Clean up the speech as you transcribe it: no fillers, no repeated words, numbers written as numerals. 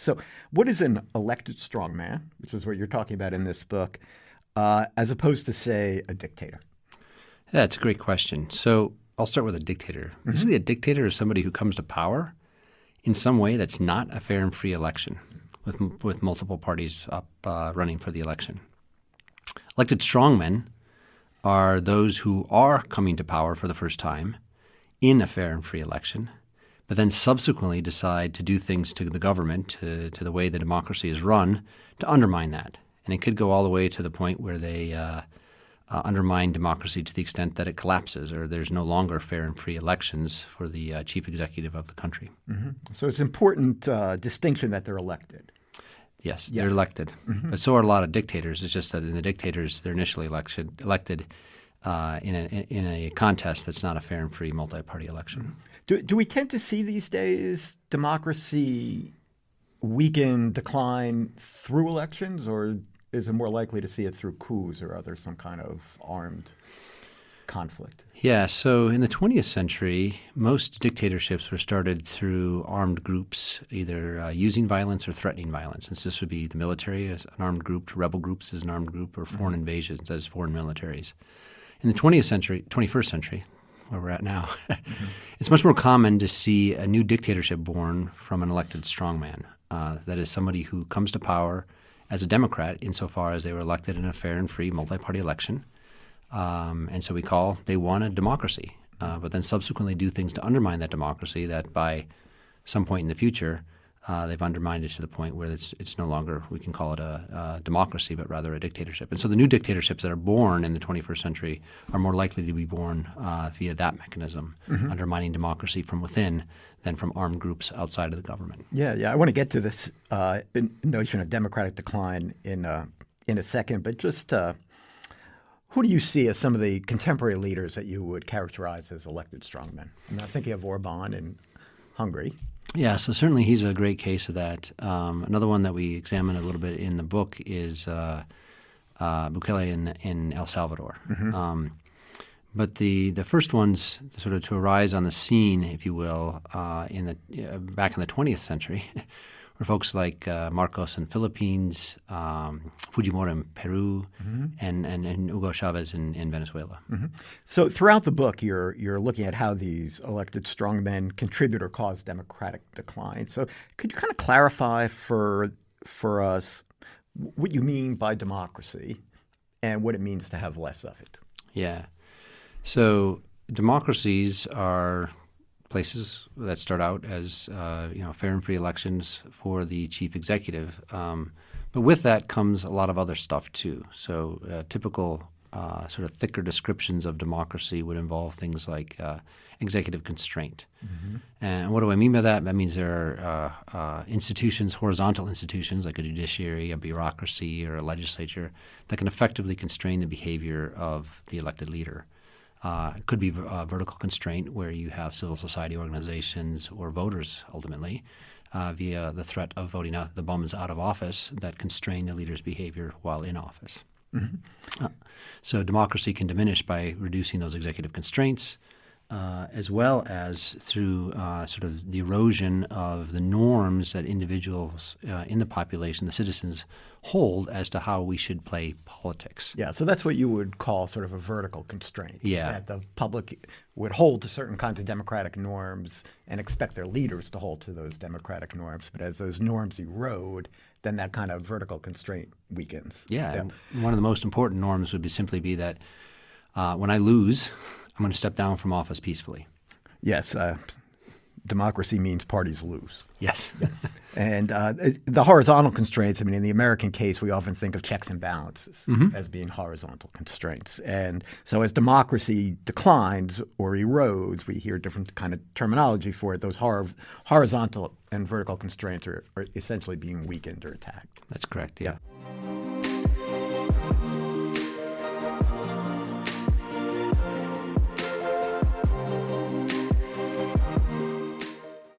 So what is an elected strongman, which is what you're talking about in this book, as opposed to, say, a dictator? Yeah, it's a great question. So I'll start with a dictator. Mm-hmm. Basically, a dictator is somebody who comes to power in some way that's not a fair and free election with multiple parties up running for the election. Elected strongmen are those who are coming to power for the first time in a fair and free election, but then subsequently decide to do things to the government, to the way the democracy is run, to undermine that. And it could go all the way to the point where they undermine democracy to the extent that it collapses or there's no longer fair and free elections for the chief executive of the country. Mm-hmm. So it's an important distinction that they're elected. Yes, they're elected. Mm-hmm. But so are a lot of dictators. It's just that in the dictators, they're initially elected in a contest that's not a fair and free multi-party election. Do we tend to see these days democracy weaken, decline through elections, or is it more likely to see it through coups or some kind of armed conflict? Yeah, so in the 20th century, most dictatorships were started through armed groups, either using violence or threatening violence. And so this would be the military as an armed group, rebel groups as an armed group, or foreign invasions as foreign militaries. In the 21st century, where we're at now, it's much more common to see a new dictatorship born from an elected strongman. That is somebody who comes to power as a Democrat insofar as they were elected in a fair and free multi-party election. And so they won a democracy, but then subsequently do things to undermine that democracy that by some point in the future, they've undermined it to the point where it's no longer, we can call it a democracy, but rather a dictatorship. And so the new dictatorships that are born in the 21st century are more likely to be born via that mechanism, undermining democracy from within than from armed groups outside of the government. Yeah. I want to get to this notion of democratic decline in a second, but just who do you see as some of the contemporary leaders that you would characterize as elected strongmen? I'm thinking of Orban in Hungary. Yeah, so certainly he's a great case of that. Another one that we examine a little bit in the book is Bukele in El Salvador. Mm-hmm. But the first ones sort of to arise on the scene, if you will, back in the 20th century were folks like Marcos in Philippines, Fujimori in Peru, and Hugo Chavez in Venezuela. Mm-hmm. So throughout the book, you're looking at how these elected strongmen contribute or cause democratic decline. So could you kind of clarify for us what you mean by democracy and what it means to have less of it? Yeah. So democracies are places that start out as fair and free elections for the chief executive, but with that comes a lot of other stuff too. So typical sort of thicker descriptions of democracy would involve things like executive constraint. Mm-hmm. And what do I mean by that? That means there are institutions, horizontal institutions like a judiciary, a bureaucracy, or a legislature that can effectively constrain the behavior of the elected leader. It could be a vertical constraint where you have civil society organizations or voters ultimately via the threat of voting out the bums out of office that constrain the leader's behavior while in office. Mm-hmm. So democracy can diminish by reducing those executive constraints as well as through sort of the erosion of the norms that individuals in the population, the citizens, hold as to how we should play politics. Yeah, so that's what you would call sort of a vertical constraint. Yeah. That the public would hold to certain kinds of democratic norms and expect their leaders to hold to those democratic norms. But as those norms erode, then that kind of vertical constraint weakens. Yeah. One of the most important norms would simply be that when I lose, I'm going to step down from office peacefully. Yes. Democracy means parties lose. Yes. And the horizontal constraints, I mean, in the American case, we often think of checks and balances as being horizontal constraints. And so as democracy declines or erodes, we hear different kind of terminology for it. Those horizontal and vertical constraints are essentially being weakened or attacked. That's correct, yeah.